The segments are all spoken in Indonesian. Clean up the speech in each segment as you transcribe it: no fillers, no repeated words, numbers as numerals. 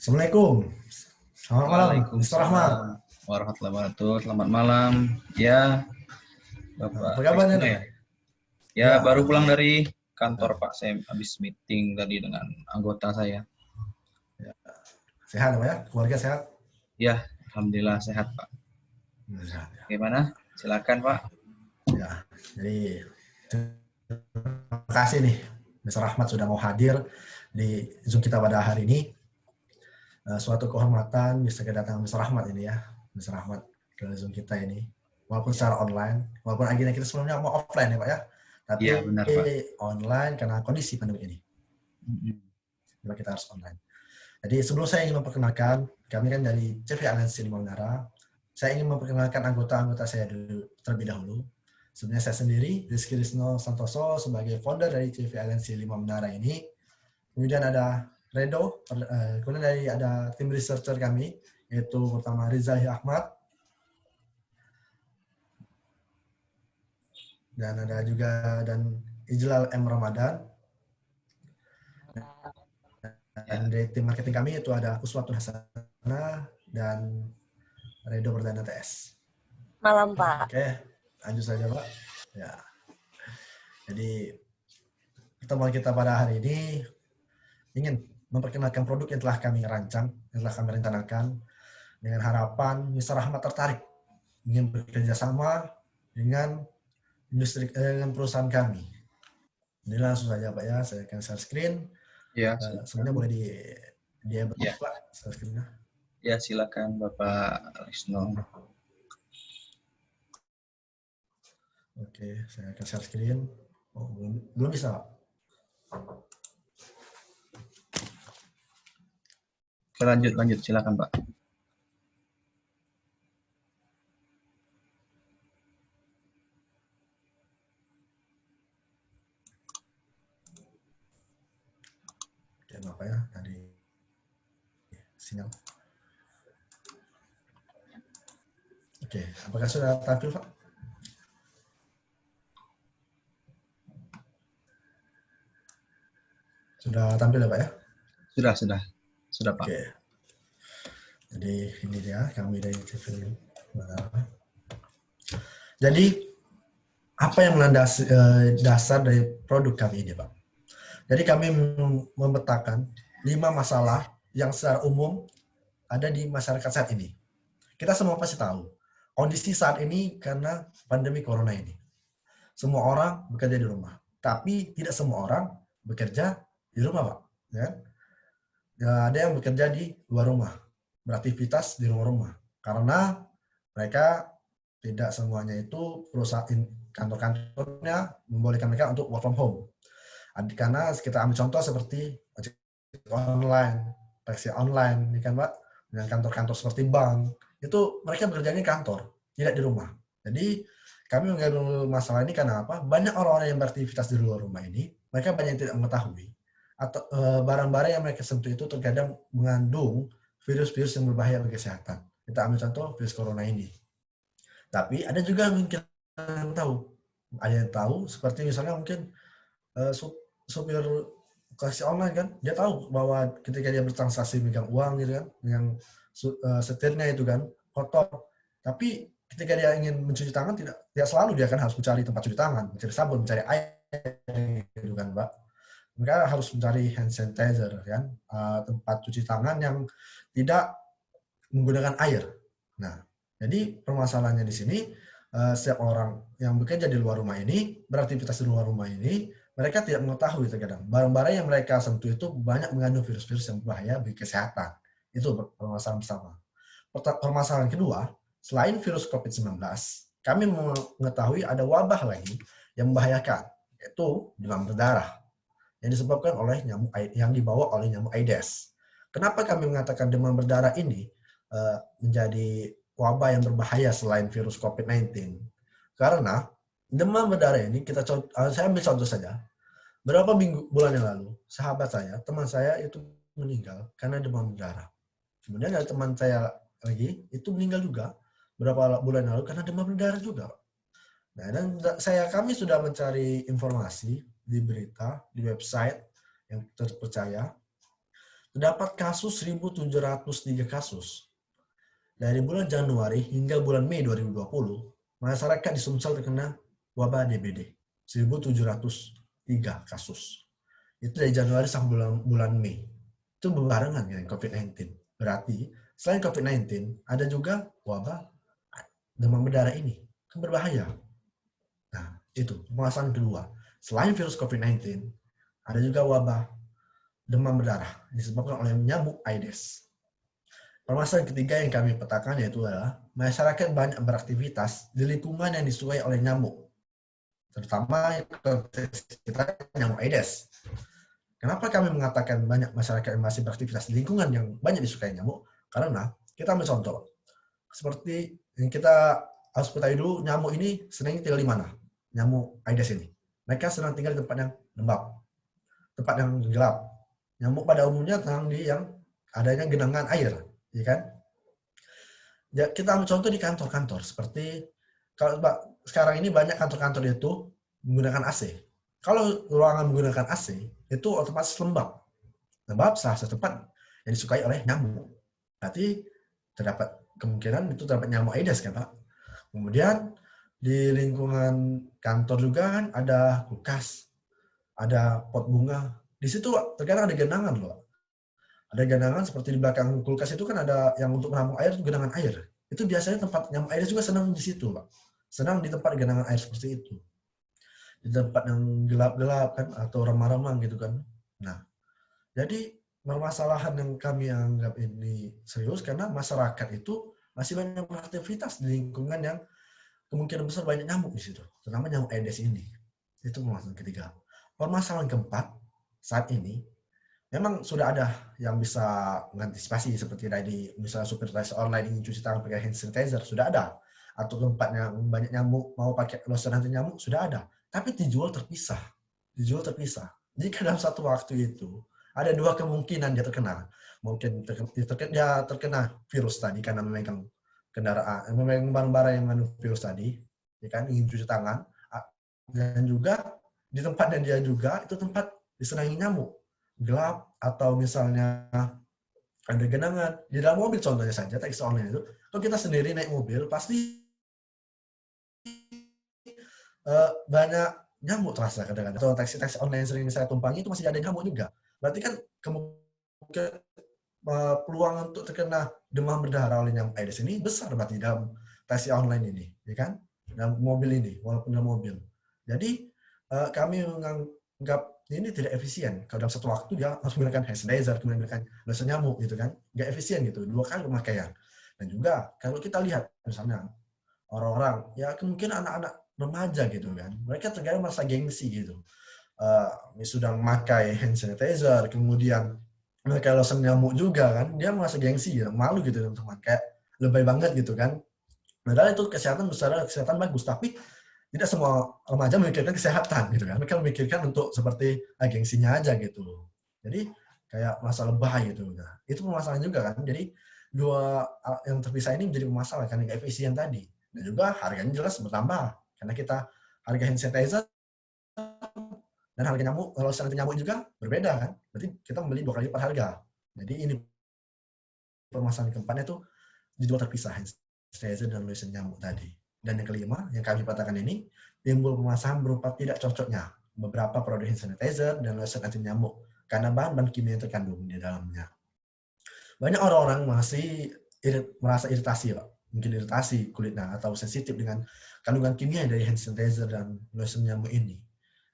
Assalamualaikum. Selamat malam, Mr. Rahmat. Waalaikumsalam warahmatullahi wabarakatuh. Selamat malam. Ya, Apa Bapak kabarnya Wisnu nih? ya. Ya, Ya, baru pulang alhamdulillah. dari kantor Pak. Saya habis meeting tadi dengan anggota saya. Ya. Sehat Pak ya? Keluarga sehat? Ya, alhamdulillah sehat Pak. Sehat ya. Gimana? Silakan Pak. Ya, jadi terima kasih nih, Mr. Rahmat sudah mau hadir di Zoom kita pada hari ini. Suatu kehormatan bisa kedatangan Mr. Rahmat ini ya, Mr. Rahmat ke Zoom kita ini. Walaupun secara online, walaupun agenda kita sebelumnya mau offline ya Pak ya, tapi Iya, benar Pak. online karena kondisi pandemi ini. Jadi kita harus online. Jadi sebelum saya ingin memperkenalkan, kami kan dari CV Aliansi Limau Menara, saya ingin memperkenalkan anggota-anggota saya dulu, terlebih dahulu. Sebenarnya saya sendiri, Rizky Rizno Santoso, sebagai founder dari CV Aliansi Limau Menara ini. Kemudian ada Redo, kemudian ada tim researcher kami, yaitu pertama Rizal Ahmad, dan ada juga Ijlal M. Ramadan. Dan dari tim marketing kami itu ada Uswatun Hasanah dan Redo Perdana TS. Malam Pak. Oke, lanjut saja Pak. Ya. Jadi pertemuan kita pada hari ini ingin memperkenalkan produk yang telah kami rancang, yang telah kami rencanakan, dengan harapan Mr. Rahmat tertarik ingin bekerja sama dengan industri dengan perusahaan kami. Jadi langsung saja Pak ya, saya akan share screen. Ya, sebenarnya boleh dia ya. Pak share screen-nya. Ya, silakan Bapak Wisnu. Oke, saya akan share screen. Oh, belum bisa Pak. Lanjut, silakan Pak. Oke, Bapak ya, tadi sinyal. Oke, apakah sudah tampil Pak? Sudah tampil ya Pak ya? Sudah Pak. Oke. Jadi ini dia kami dari TV Menara. Jadi apa yang melandasi dasar dari produk kami ini Pak? Jadi kami memetakan 5 masalah yang secara umum ada di masyarakat saat ini. Kita semua pasti tahu kondisi saat ini karena pandemi corona ini. Semua orang bekerja di rumah, tapi tidak semua orang bekerja di rumah Pak. Ya? Ada yang bekerja di luar rumah, beraktivitas di luar rumah, karena mereka tidak semuanya itu perusahaan kantor-kantornya membolehkan mereka untuk work from home. Karena kita ambil contoh seperti online, taksi online, ini kan Pak, dengan kantor-kantor seperti bank, itu mereka bekerjanya di kantor, tidak di rumah. Jadi kami mengambil masalah ini karena apa? Banyak orang-orang yang beraktivitas di luar rumah ini, mereka banyak yang tidak mengetahui atau barang-barang yang mereka sentuh itu terkadang mengandung virus-virus yang berbahaya bagi kesehatan. Kita ambil contoh virus corona ini. Tapi ada juga yang mungkin yang tahu, seperti misalnya mungkin supir taksi online kan, dia tahu bahwa ketika dia bertransaksi megang uang gitu kan, yang setirnya itu kan kotor. Tapi ketika dia ingin mencuci tangan, tidak selalu dia kan harus mencari tempat cuci tangan, mencari sabun, mencari air gitu kan Pak. Mereka harus mencari hand sanitizer kan, tempat cuci tangan yang tidak menggunakan air. Nah, jadi permasalahannya di sini setiap orang yang bekerja di luar rumah ini, beraktivitas di luar rumah ini, mereka tidak mengetahui terkadang barang-barang yang mereka sentuh itu banyak mengandung virus-virus yang berbahaya bagi kesehatan. Itu permasalahan pertama. Permasalahan kedua, selain virus COVID-19, kami mengetahui ada wabah lagi yang membahayakan, yaitu demam berdarah yang disebabkan oleh nyamuk yang dibawa oleh nyamuk Aedes. Kenapa kami mengatakan demam berdarah ini menjadi wabah yang berbahaya selain virus COVID-19? Karena demam berdarah ini saya ambil contoh saja. Berapa bulan yang lalu, sahabat saya, teman saya itu meninggal karena demam berdarah. Kemudian ada teman saya lagi itu meninggal juga berapa bulan lalu karena demam berdarah juga. Nah, dan kami sudah mencari informasi di berita, di website yang terpercaya. terdapat kasus 1.703 kasus. Dari bulan Januari hingga bulan Mei 2020, masyarakat di Sumsel terkena wabah DBD. 1.703 kasus. Itu dari Januari sampai bulan Mei. Itu berbarengan dengan COVID-19. Berarti selain COVID-19, ada juga wabah demam berdarah ini. Kan berbahaya. Nah, itu pembahasan kedua. Selain virus COVID-19, ada juga wabah demam berdarah disebabkan oleh nyamuk Aedes. Permasalahan ketiga yang kami petakan yaitu adalah masyarakat banyak beraktivitas di lingkungan yang disukai oleh nyamuk, terutama kita nyamuk Aedes. Kenapa kami mengatakan banyak masyarakat yang masih beraktivitas di lingkungan yang banyak disukai nyamuk? Karena kita ambil contoh, seperti yang kita harus ketahui dulu, nyamuk ini senangnya tinggal di mana? Nyamuk Aedes ini. Mereka senang tinggal di tempat yang lembab, tempat yang gelap. Nyamuk pada umumnya senang di yang adanya genangan air. Ya kan? Ya, kita ambil contoh di kantor-kantor seperti kalau sekarang ini banyak kantor-kantor itu menggunakan AC. Kalau ruangan menggunakan AC itu otomatis lembab. Lembab salah satu tempat yang disukai oleh nyamuk. Berarti terdapat kemungkinan itu terdapat nyamuk Aedes kan, Pak. Kemudian di lingkungan kantor juga kan ada kulkas, ada pot bunga. Di situ terkadang ada genangan loh. Ada genangan seperti di belakang kulkas itu kan ada yang untuk menampung air, itu genangan air. Itu biasanya tempat nyamuk Aedes juga senang di situ, Pak. Senang di tempat genangan air seperti itu. Di tempat yang gelap-gelap kan atau remang-remang gitu kan. Nah, jadi permasalahan yang kami anggap ini serius karena masyarakat itu masih banyak beraktivitas di lingkungan yang kemungkinan besar banyak nyamuk di situ, terutama nyamuk Aedes ini. Itu permasalahan ketiga. Permasalahan keempat, saat ini memang sudah ada yang bisa mengantisipasi seperti tadi misalnya supir taksi online ingin cuci tangan pakai hand sanitizer, sudah ada. Atau tempat yang banyak nyamuk mau pakai lotion anti nyamuk, sudah ada. Tapi dijual terpisah. Dijual terpisah. Jika dalam satu waktu itu ada dua kemungkinan dia terkena. Mungkin dia terkena virus tadi karena memegang kendaraan, memegang barang-barang yang mengandung virus tadi, ya kan, ingin cuci tangan, dan juga di tempatnya dia juga itu tempat disenangi nyamuk, gelap atau misalnya ada genangan di dalam mobil contohnya saja taksi online itu. Kalau kita sendiri naik mobil pasti banyak nyamuk terasa kadang-kadang. Atau taksi-taksi online yang sering saya tumpangi itu masih ada nyamuk juga. Berarti kan kemungkinan peluang untuk terkena demam berdarah oleh nyamuk Aedes ini besar berarti dalam taksi online ini, ya kan? Dalam mobil ini, walaupun dalam mobil. Jadi kami menganggap ini tidak efisien. Kalau dalam satu waktu dia harus menggunakan hand sanitizer, kemudian menggunakan lotion nyamuk gitu kan, nggak efisien gitu, 2 kali pemakaian. Dan juga kalau kita lihat misalnya orang-orang, ya mungkin anak-anak remaja gitu kan, mereka terkadang merasa gengsi gitu. Sudah memakai hand sanitizer, kemudian mereka lotion nyamuk juga kan, dia merasa gengsi ya, malu gitu teman-teman, kayak lebay banget gitu kan. Padahal itu kesehatan secara kesehatan bagus, tapi tidak semua remaja memikirkan kesehatan gitu kan. Mereka memikirkan untuk seperti gengsinya aja gitu. Jadi kayak masalah lebay gitu. Nah, itu permasalahan juga kan. Jadi dua yang terpisah ini menjadi masalah karena nggak efisien tadi. Dan juga harganya jelas bertambah karena kita harga hand sanitizer dan harga nyamuk, kalau sanitizer nyamuk juga berbeda kan. Berarti kita membeli 2 kali lipat harga. Jadi ini permasalahan keempatnya itu dijual terpisah hand sanitizer dan lotion nyamuk tadi. Dan yang kelima, yang kami katakan ini, timbul permasalahan berupa tidak cocoknya beberapa produk hand sanitizer dan lotion anti nyamuk karena bahan-bahan kimia yang terkandung di dalamnya. Banyak orang-orang masih merasa iritasi, Pak. Mungkin iritasi kulitnya atau sensitif dengan kandungan kimia dari hand sanitizer dan lotion nyamuk ini.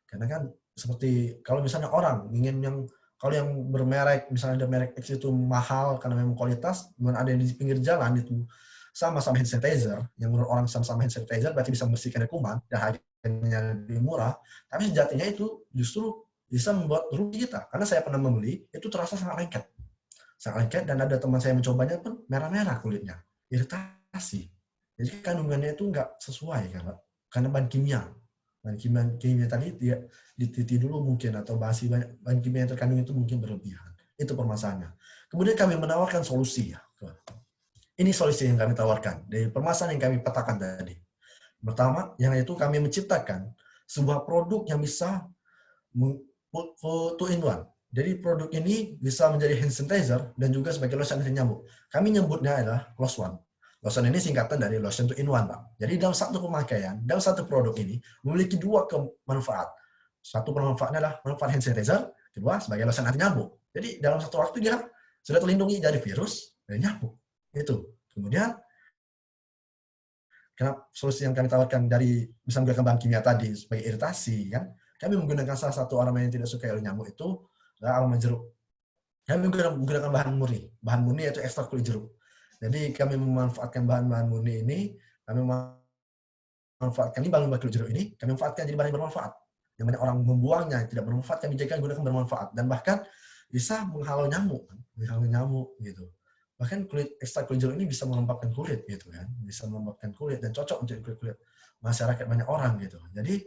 Karena kan seperti kalau misalnya orang ingin yang kalau yang bermerek, misalnya ada merek X itu mahal karena memang kualitas, kemudian ada yang di pinggir jalan itu sama-sama hand sanitizer, yang menurut orang sama-sama hand sanitizer berarti bisa membersihkan kuman dan harganya lebih murah, tapi sejatinya itu justru bisa membuat rugi kita. Karena saya pernah membeli, itu terasa sangat lengket. Sangat lengket dan ada teman saya mencobanya pun merah-merah kulitnya, iritasi. Jadi kandungannya itu nggak sesuai kan, Pak? Karena bahan kimia. Bahan kimia tadi tidak diteliti dulu mungkin, atau masih banyak bahan kimia yang terkandung itu mungkin berlebihan. Itu permasalahannya. Kemudian kami menawarkan solusi ya. Ini solusi yang kami tawarkan dari permasalahan yang kami petakan tadi. Pertama, yang itu kami menciptakan sebuah produk yang bisa two in one. Jadi produk ini bisa menjadi hand sanitizer dan juga sebagai lotion anti nyamuk. Kami nyebutnya adalah lotion. Lotion ini singkatan dari lotion to in one, Pak. Jadi dalam satu pemakaian, dalam satu produk ini memiliki dua manfaat. Satu manfaatnya adalah manfaat hand sanitizer, kedua sebagai lotion anti nyamuk. Jadi dalam satu waktu dia sudah terlindungi dari virus dan nyamuk. Itu. Kemudian kenapa solusi yang kami tawarkan dari bisa menggunakan bahan kimia tadi sebagai iritasi, kan? Kami menggunakan salah satu aroma yang tidak suka oleh nyamuk itu adalah aroma jeruk. Kami menggunakan bahan murni. Bahan murni yaitu ekstrak kulit jeruk. Jadi kami memanfaatkan bahan-bahan murni ini, kami memanfaatkan bahan kulit jeruk ini, kami manfaatkan jadi bahan yang bermanfaat. Yang banyak orang membuangnya, tidak bermanfaat, kami jadikan gunakan bermanfaat. Dan bahkan bisa menghalau nyamuk, gitu. Bahkan ekstrak kulit jeruk ini bisa melembabkan kulit, gitu kan. Bisa melembabkan kulit dan cocok untuk kulit masyarakat banyak orang, gitu. Jadi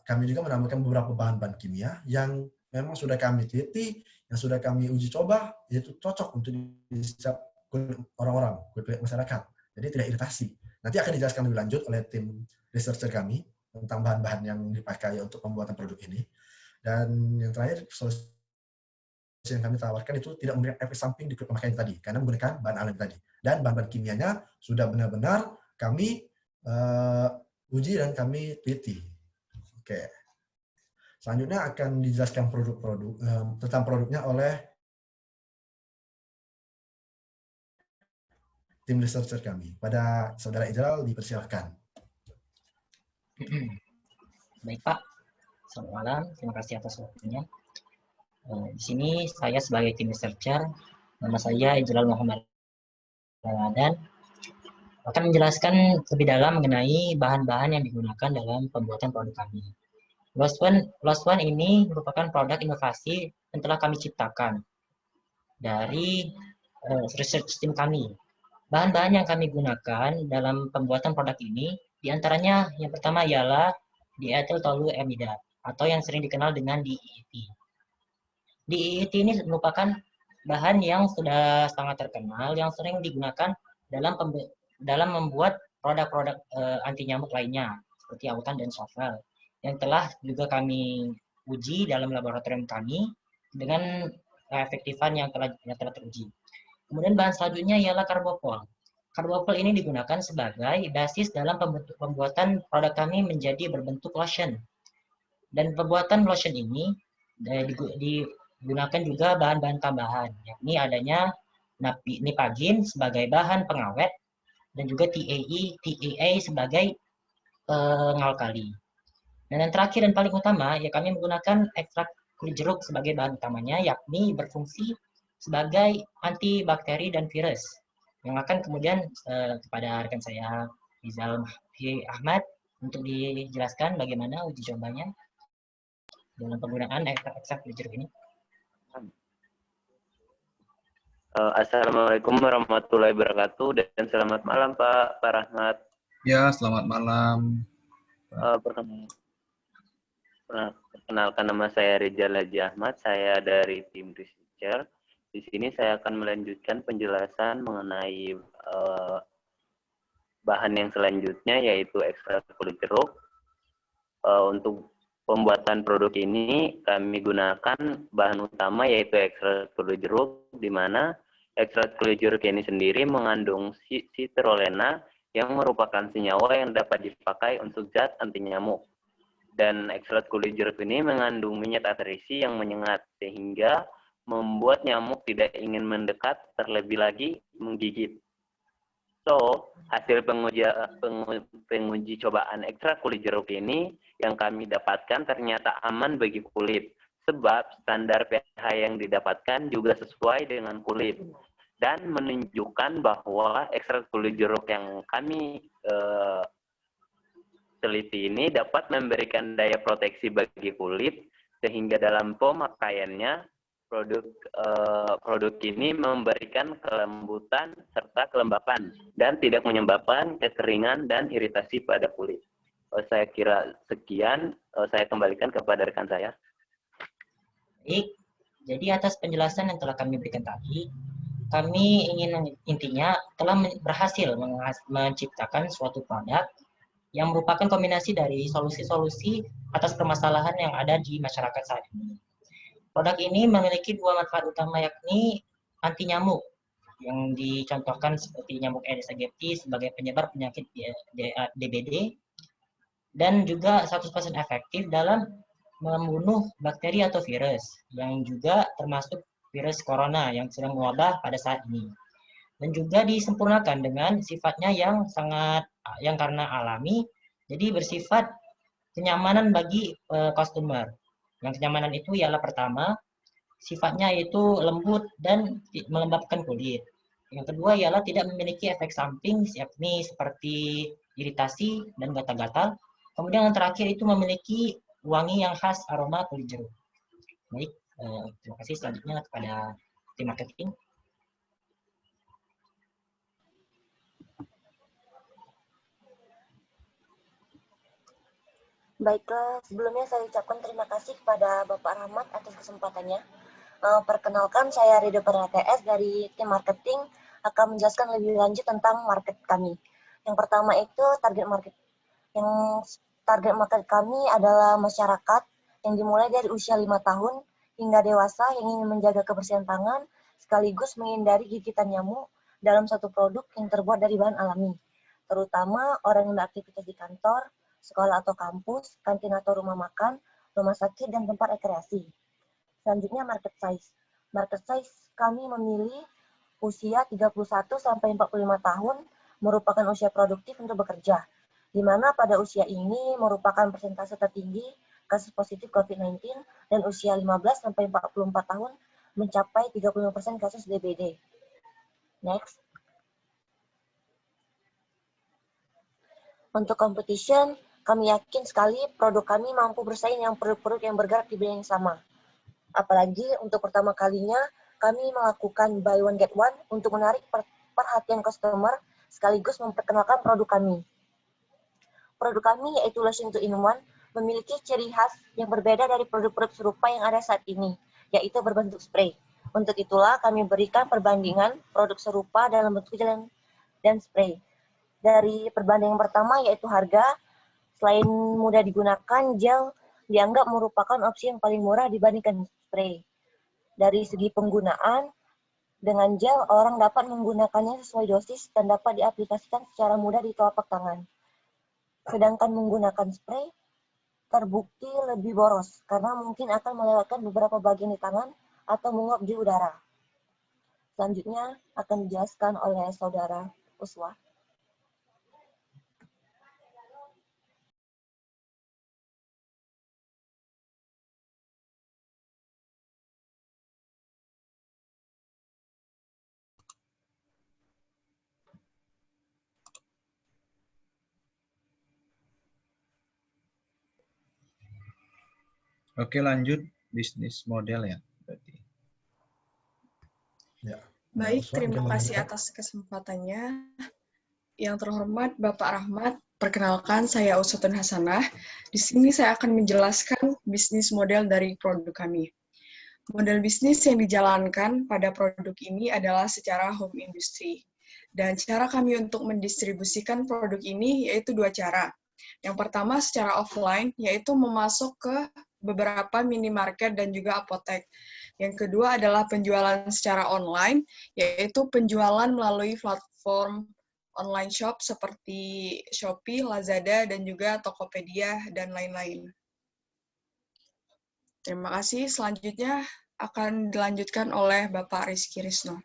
kami juga menambahkan beberapa bahan-bahan kimia yang memang sudah kami teliti, yang sudah kami uji coba, yaitu cocok untuk di setiap kulit orang-orang, kulit masyarakat. Jadi tidak iritasi. Nanti akan dijelaskan lebih lanjut oleh tim researcher kami tentang bahan-bahan yang dipakai untuk pembuatan produk ini. Dan yang terakhir, solusi yang kami tawarkan itu tidak memberikan efek samping di kulit pemakaian tadi, karena menggunakan bahan alami tadi. Dan bahan-bahan kimianya sudah benar-benar kami uji dan kami teliti. Oke. Selanjutnya akan dijelaskan produk-produk tentang produknya oleh tim researcher kami. Pada Saudara Ijral dipersilakan. Baik Pak, selamat malam. Terima kasih atas waktunya. Di sini saya sebagai tim researcher, nama saya Ijral Muhammad Ramadan, akan menjelaskan lebih dalam mengenai bahan-bahan yang digunakan dalam pembuatan produk kami. Lotion ini merupakan produk inovasi yang telah kami ciptakan dari research tim kami. Bahan-bahan yang kami gunakan dalam pembuatan produk ini, diantaranya yang pertama ialah diethyl toluamida atau yang sering dikenal dengan DEET. DEET ini merupakan bahan yang sudah sangat terkenal, yang sering digunakan dalam membuat produk-produk anti nyamuk lainnya, seperti autan dan sovel, yang telah juga kami uji dalam laboratorium kami dengan efektifan yang telah teruji. Kemudian bahan selanjutnya ialah karbopol. Karbopol ini digunakan sebagai basis dalam pembuatan produk kami menjadi berbentuk lotion. Dan pembuatan lotion ini digunakan juga bahan-bahan tambahan, yakni adanya nipagin sebagai bahan pengawet dan juga TAA sebagai pengalkali. Dan yang terakhir dan paling utama, ya kami menggunakan ekstrak kulit jeruk sebagai bahan utamanya, yakni berfungsi sebagai antibakteri dan virus, yang akan kemudian kepada rekan saya Rizal Ahmad untuk dijelaskan bagaimana uji cobanya dalam penggunaan ekstrak kulit jeruk ini. Assalamualaikum warahmatullahi wabarakatuh dan selamat malam Pak Rahmat. Ya, selamat malam. Perkenalkan, nama saya Rizal Haji Ahmad, saya dari tim researcher. Di sini saya akan melanjutkan penjelasan mengenai bahan yang selanjutnya, yaitu ekstrak kulit jeruk. Untuk pembuatan produk ini kami gunakan bahan utama yaitu ekstrak kulit jeruk, di mana ekstrak kulit jeruk ini sendiri mengandung citrulina yang merupakan senyawa yang dapat dipakai untuk zat anti nyamuk. Dan ekstrak kulit jeruk ini mengandung minyak atrisi yang menyengat, sehingga membuat nyamuk tidak ingin mendekat, terlebih lagi menggigit. So, hasil penguji cobaan ekstrak kulit jeruk ini yang kami dapatkan ternyata aman bagi kulit, sebab standar pH yang didapatkan juga sesuai dengan kulit, dan menunjukkan bahwa ekstrak kulit jeruk yang kami teliti ini dapat memberikan daya proteksi bagi kulit, sehingga dalam pemakaiannya produk ini memberikan kelembutan serta kelembapan dan tidak menyebabkan kekeringan dan iritasi pada kulit. Saya kira sekian, saya kembalikan kepada rekan saya. Baik, jadi atas penjelasan yang telah kami berikan tadi, kami ingin intinya telah berhasil menciptakan suatu produk yang merupakan kombinasi dari solusi-solusi atas permasalahan yang ada di masyarakat saat ini. Produk ini memiliki dua manfaat utama, yakni anti nyamuk yang dicontohkan seperti nyamuk Aedes aegypti sebagai penyebar penyakit DBD, dan juga 100% efektif dalam membunuh bakteri atau virus, yang juga termasuk virus corona yang sedang mewabah pada saat ini. Dan juga disempurnakan dengan sifatnya yang karena alami, jadi bersifat kenyamanan bagi customer. Yang kenyamanan itu ialah pertama, sifatnya itu lembut dan melembabkan kulit. Yang kedua ialah tidak memiliki efek samping, yakni seperti iritasi dan gatal-gatal. Kemudian yang terakhir itu memiliki wangi yang khas aroma kulit jeruk. Baik, terima kasih. Selanjutnya kepada tim marketing. Baiklah, sebelumnya saya ucapkan terima kasih kepada Bapak Rahmat atas kesempatannya. Perkenalkan, saya Rido Pernates dari tim marketing akan menjelaskan lebih lanjut tentang market kami. Yang pertama itu target market kami adalah masyarakat yang dimulai dari usia 5 tahun hingga dewasa yang ingin menjaga kebersihan tangan sekaligus menghindari gigitan nyamuk dalam satu produk yang terbuat dari bahan alami, terutama orang yang beraktivitas di kantor, sekolah atau kampus, kantin atau rumah makan, rumah sakit, dan tempat rekreasi. Selanjutnya market size. Market size kami memilih usia 31 sampai 45 tahun merupakan usia produktif untuk bekerja, di mana pada usia ini merupakan persentase tertinggi kasus positif COVID-19 dan usia 15 sampai 44 tahun mencapai 35% kasus DBD. Next. Untuk competition, kami yakin sekali produk kami mampu bersaing dengan produk-produk yang bergerak di bidang yang sama. Apalagi untuk pertama kalinya, kami melakukan buy one get one untuk menarik perhatian customer sekaligus memperkenalkan produk kami. Produk kami yaitu lotion to in one memiliki ciri khas yang berbeda dari produk-produk serupa yang ada saat ini, yaitu berbentuk spray. Untuk itulah kami berikan perbandingan produk serupa dalam bentuk gel dan spray. Dari perbandingan pertama yaitu harga. Selain mudah digunakan, gel dianggap merupakan opsi yang paling murah dibandingkan spray. Dari segi penggunaan, dengan gel orang dapat menggunakannya sesuai dosis dan dapat diaplikasikan secara mudah di telapak tangan. Sedangkan menggunakan spray terbukti lebih boros karena mungkin akan melewatkan beberapa bagian di tangan atau menguap di udara. Selanjutnya akan dijelaskan oleh Saudara Uswa. Oke, lanjut bisnis model ya berarti. Ya. Baik, Uswa, terima mungkin kasih lanjutkan. atas kesempatannya. Yang terhormat Bapak Rahmat, perkenalkan saya Uswatun Hasanah. Di sini saya akan menjelaskan bisnis model dari produk kami. Model bisnis yang dijalankan pada produk ini adalah secara home industry. Dan cara kami untuk mendistribusikan produk ini yaitu dua cara. Yang pertama secara offline, yaitu memasuk ke beberapa minimarket dan juga apotek. Yang kedua adalah penjualan secara online, yaitu penjualan melalui platform online shop seperti Shopee, Lazada, dan juga Tokopedia, dan lain-lain. Terima kasih. Selanjutnya akan dilanjutkan oleh Bapak Rizky Risno.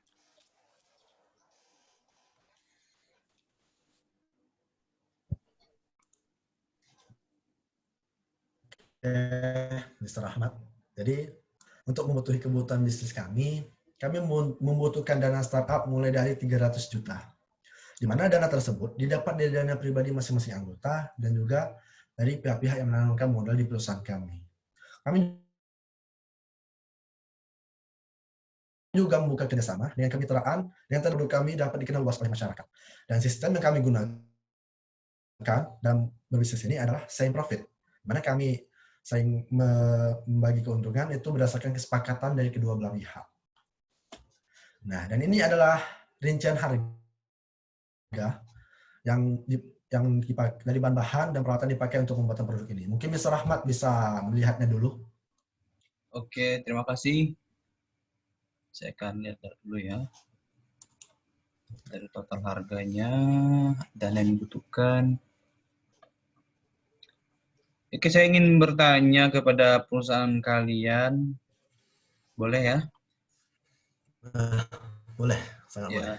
Mr. Ahmad. Jadi, untuk memenuhi kebutuhan bisnis kami membutuhkan dana startup mulai dari 300 juta. Di mana dana tersebut didapat dari dana pribadi masing-masing anggota dan juga dari pihak-pihak yang menanamkan modal di perusahaan kami. Kami juga membuka kerjasama dengan kemitraan yang produk kami dapat dikenal luas oleh masyarakat. Dan sistem yang kami gunakan dalam berbisnis ini adalah sharing profit, di mana kami saling membagi keuntungan itu berdasarkan kesepakatan dari kedua belah pihak. Nah, dan ini adalah rincian harga yang dipakai dari bahan-bahan dan peralatan dipakai untuk pembuatan produk ini. Mungkin Mr. Rahmat bisa melihatnya dulu. Oke, terima kasih. Saya akan lihat dulu ya. Dari total harganya, dana yang dibutuhkan. Oke, saya ingin bertanya kepada perusahaan kalian. Boleh ya? Boleh, sangat boleh. Ya.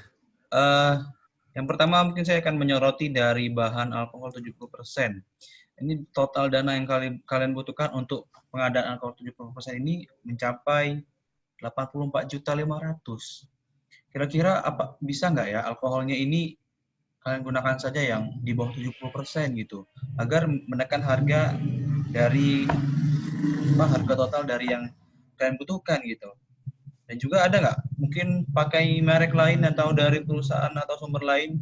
Yang pertama mungkin saya akan menyoroti dari bahan alkohol 70%. Ini total dana yang kalian butuhkan untuk pengadaan alkohol 70% ini mencapai 84.500.000. Kira-kira apa bisa nggak ya alkoholnya ini kalian gunakan saja yang di bawah 70% gitu, agar menekan harga dari harga total dari yang kalian butuhkan gitu. Dan juga ada nggak mungkin pakai merek lain atau dari perusahaan atau sumber lain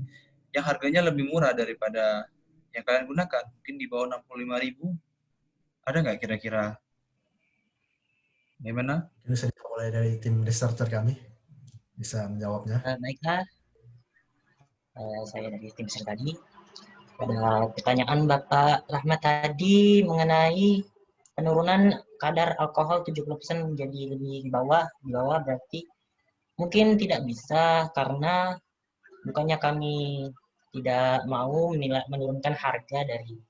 yang harganya lebih murah daripada yang kalian gunakan, mungkin di bawah 65.000, ada nggak kira-kira? Gimana? Ini saya mulai dari tim researcher kami bisa menjawabnya. Baiklah, saya dari tim research tadi. Pada pertanyaan Bapak Rahmat tadi mengenai penurunan kadar alkohol 70% menjadi lebih di bawah berarti mungkin tidak bisa, karena bukannya kami tidak mau menurunkan harga dari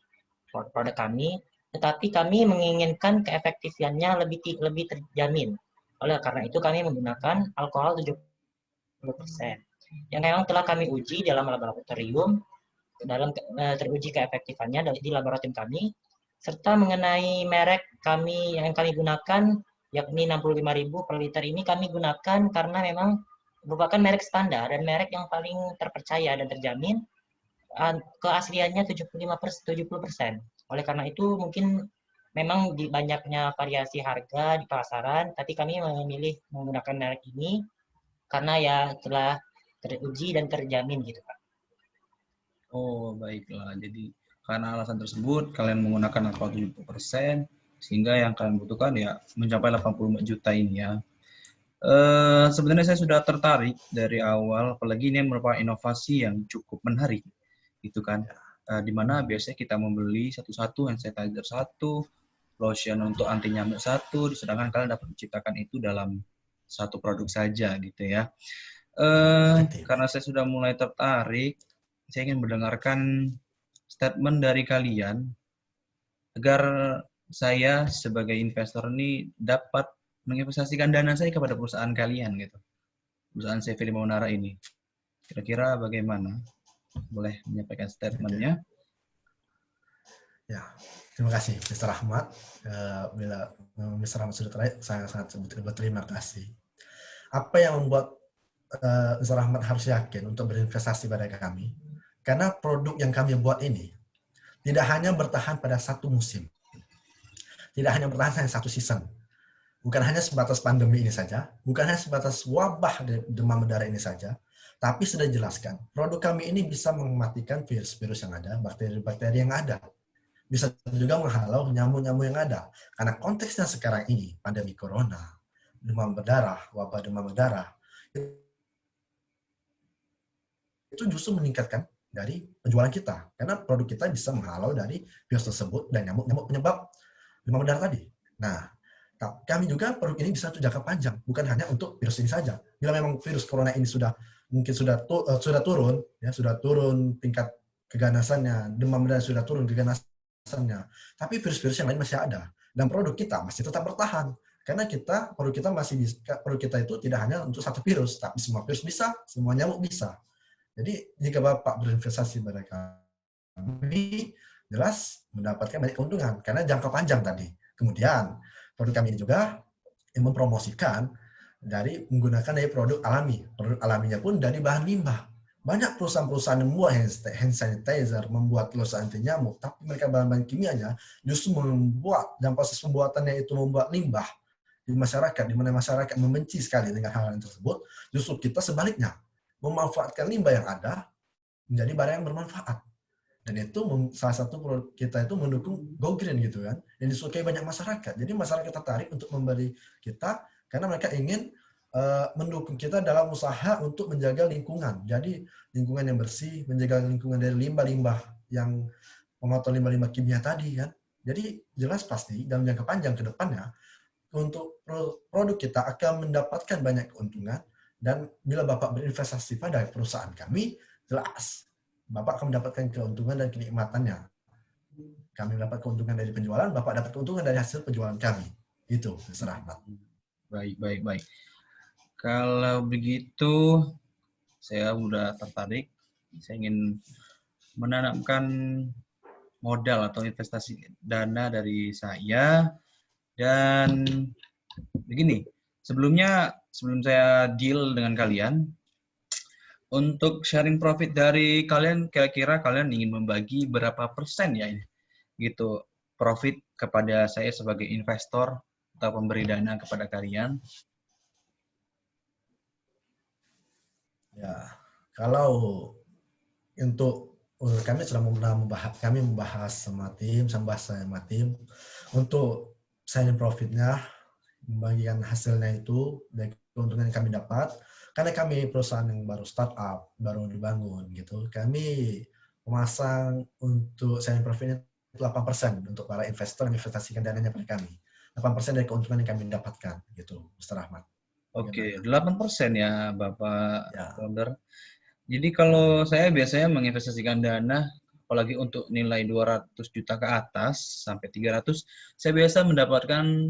produk kami, tetapi kami menginginkan keefektifannya lebih terjamin. Oleh karena itu kami menggunakan alkohol 70% yang memang telah kami uji dalam laboratorium, teruji keefektifannya di laboratorium kami, serta mengenai merek kami yang kami gunakan yakni 65.000 per liter ini kami gunakan karena memang merupakan merek standar dan merek yang paling terpercaya dan terjamin keasliannya 70%. Oleh karena itu mungkin memang di banyaknya variasi harga di pasaran, tapi kami memilih menggunakan merek ini karena ya telah teruji dan terjamin gitu Pak. Oh, baiklah. Jadi karena alasan tersebut kalian menggunakan alkohol 70% sehingga yang kalian butuhkan ya mencapai 84 juta ini ya. Sebenarnya saya sudah tertarik dari awal, apalagi ini merupakan inovasi yang cukup menarik, gitu kan. Di mana biasanya kita membeli satu-satu, hand sanitizer satu, lotion untuk anti nyamuk satu, sedangkan kalian dapat menciptakan itu dalam satu produk saja, gitu ya. Karena saya sudah mulai tertarik, saya ingin mendengarkan statement dari kalian agar saya sebagai investor ini dapat menginvestasikan dana saya kepada perusahaan kalian gitu. Perusahaan CV Limaunara ini. Kira-kira bagaimana? Boleh menyampaikan statementnya? Ya, terima kasih Mr. Rahmat. Bila Mr. Rahmat sudah terakhir, saya sangat berterima kasih. Apa yang membuat Mr. Rahmat harus yakin untuk berinvestasi pada kami? Karena produk yang kami buat ini tidak hanya bertahan pada satu musim, tidak hanya bertahan hanya satu season, bukan hanya sebatas pandemi ini saja, bukan hanya sebatas wabah demam berdarah ini saja, tapi sudah dijelaskan, produk kami ini bisa mematikan virus-virus yang ada, bakteri-bakteri yang ada. Bisa juga menghalau nyamuk-nyamuk yang ada. Karena konteksnya sekarang ini, pandemi corona, demam berdarah, wabah demam berdarah, itu justru meningkatkan dari penjualan kita. Karena produk kita bisa menghalau dari virus tersebut dan nyamuk-nyamuk penyebab demam berdarah tadi. Nah, kami juga produk ini bisa untuk jangka panjang, bukan hanya untuk virus ini saja. Bila memang virus corona ini sudah turun tingkat keganasannya, demam berdarah sudah turun keganasannya, tapi virus-virus yang lain masih ada dan produk kita masih tetap bertahan. Karena produk kita itu tidak hanya untuk satu virus, tapi semua virus bisa, semua nyamuk bisa. Jadi jika Bapak berinvestasi pada kami, jelas mendapatkan banyak keuntungan karena jangka panjang tadi. Kemudian produk kami ini juga yang mempromosikan dari menggunakan dari produk alami. Produk alaminya pun dari bahan limbah. Banyak perusahaan-perusahaan yang membuat hand sanitizer, membuat lotion anti nyamuk, tapi mereka bahan-bahan kimianya justru membuat, dan proses pembuatannya itu membuat limbah di masyarakat, di mana masyarakat membenci sekali dengan hal tersebut. Justru kita sebaliknya, memanfaatkan limbah yang ada menjadi barang yang bermanfaat. Dan itu salah satu produk kita itu mendukung Go Green gitu kan, yang disukai banyak masyarakat. Jadi masyarakat tertarik untuk membeli kita karena mereka ingin mendukung kita dalam usaha untuk menjaga lingkungan. Jadi lingkungan yang bersih, menjaga lingkungan dari limbah-limbah yang memotong limbah-limbah kimia tadi kan. Jadi jelas pasti dalam jangka panjang ke depannya untuk produk kita akan mendapatkan banyak keuntungan, dan bila Bapak berinvestasi pada perusahaan kami, jelas Bapak akan mendapatkan keuntungan dan kenikmatannya. Kami mendapat keuntungan dari penjualan, Bapak dapat keuntungan dari hasil penjualan kami. Itu, Mr. Ahmad. Baik. Kalau begitu, saya udah tertarik. Saya ingin menanamkan modal atau investasi dana dari saya. Dan begini, sebelum saya deal dengan kalian, untuk sharing profit dari kalian, kira-kira kalian ingin membagi berapa persen ya ini? Gitu, profit kepada saya sebagai investor atau pemberi dana kepada kalian. Ya, kalau untuk kami sudah membahas sama tim, untuk sharing profitnya, membagikan hasilnya itu dari keuntungan yang kami dapat. Karena kami perusahaan yang baru startup, baru dibangun gitu, kami memasang untuk sharing profitnya 8% untuk para investor yang investasikan dananya pada kami. 8% dari keuntungan yang kami dapatkan gitu, Mr. Ahmad. Oke, 8% ya Bapak Ya. Founder. Jadi kalau saya biasanya menginvestasikan dana, apalagi untuk nilai 200 juta ke atas sampai 300, saya biasa mendapatkan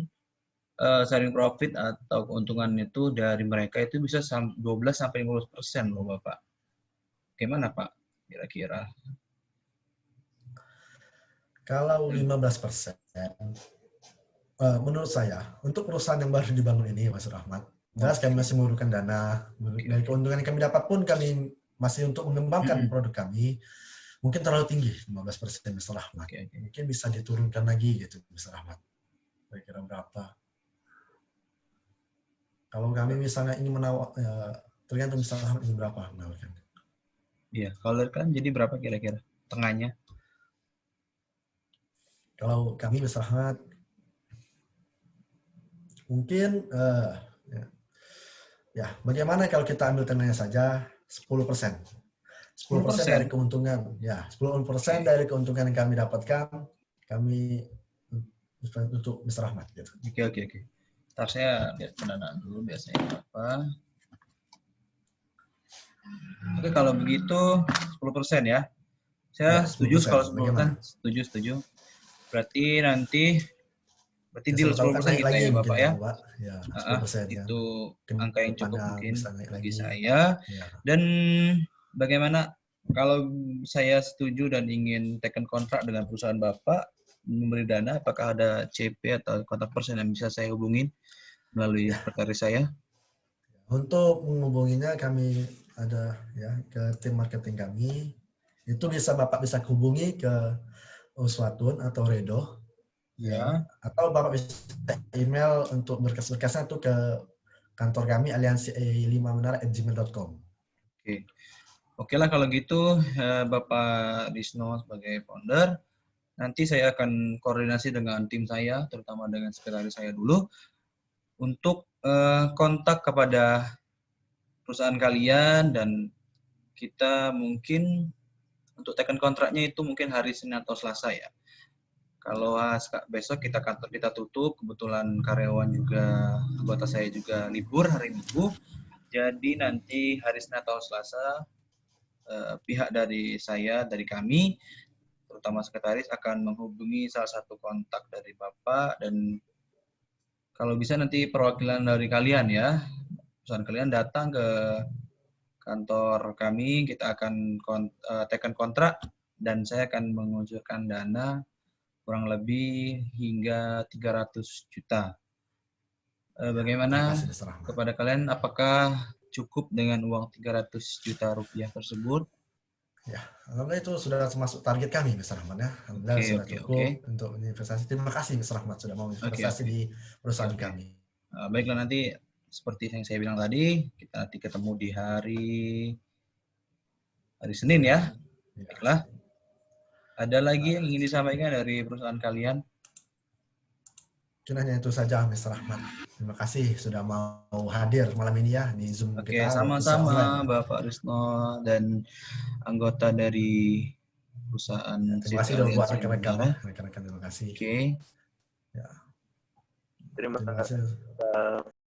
sharing profit atau keuntungan itu dari mereka itu bisa 12 sampai 50% loh Bapak. Gimana Pak kira-kira? Kalau 15%, menurut saya, untuk perusahaan yang baru dibangun ini, Mas Rahmat, jelas kami masih memerlukan dana. Dari keuntungan yang kami dapat pun kami masih untuk mengembangkan produk kami, mungkin terlalu tinggi, 15%, Mas Rahmat. Mungkin bisa diturunkan lagi gitu, Mas Rahmat. Kira-kira berapa? Kalau kami misalnya ingin tergantung Mas Rahmat ingin berapa menawarkan. Iya, kalau kan jadi berapa kira-kira? Tengahnya? Kalau kami Mas Rahmat, mungkin bagaimana kalau kita ambil tengahnya saja 10%. 10% dari keuntungan, ya 10% dari keuntungan yang kami dapatkan, kami untuk Mr. Ahmad. Gitu. Oke. Ntar saya lihat pendanaan dulu biasanya apa. Oke, kalau begitu 10% ya. Saya setuju kalau 10%. Setuju. Berarti deal 10% kita ya Bapak ya. Ya 10%, itu ya. Angka yang cukup mungkin bagi saya. Ya. Dan bagaimana kalau saya setuju dan ingin taken kontrak dengan perusahaan Bapak memberi dana, apakah ada CP atau kontak person yang bisa saya hubungin melalui sekretaris saya? Untuk menghubunginya kami ada ya ke tim marketing kami. Itu Bapak bisa hubungi ke Uswatun atau Redo. Ya. Atau Bapak bisa email untuk berkas-berkasnya itu ke kantor kami aliansi5menara@gmail.com. Oke lah kalau gitu Bapak Risno sebagai founder, nanti saya akan koordinasi dengan tim saya, terutama dengan sekretaris saya dulu, untuk kontak kepada perusahaan kalian, dan kita mungkin untuk taken kontraknya itu mungkin hari Senin atau Selasa ya. Kalau besok kantor kita tutup, kebetulan karyawan juga, anggota saya juga libur hari Minggu, jadi nanti hari Senin atau Selasa pihak dari kami, terutama sekretaris, akan menghubungi salah satu kontak dari Bapak, dan kalau bisa nanti perwakilan dari kalian ya, perusahaan kalian datang ke kantor kami, kita akan taken kontrak, dan saya akan mengucurkan dana kurang lebih hingga 300 juta. Bagaimana kepada kalian, apakah cukup dengan uang 300 juta rupiah tersebut? Ya, alhamdulillah itu sudah termasuk target kami, Mr. Rahmat ya. Alhamdulillah sudah cukup untuk investasi. Terima kasih, Mr. Rahmat, sudah mau investasi di perusahaan kami. Baiklah, nanti seperti yang saya bilang tadi, kita nanti ketemu di hari Senin ya. Baiklah. Ada lagi yang ingin disampaikan dari perusahaan kalian? Mungkin hanya itu saja, Mr. Rahmat. Terima kasih sudah mau hadir malam ini ya di Zoom kita. Oke, sama-sama Bapak Risno dan anggota dari perusahaan. Terima kasih sudah buat rekan-rekan. Terima kasih. Oke. Ya. Terima Terima kasih. kasih.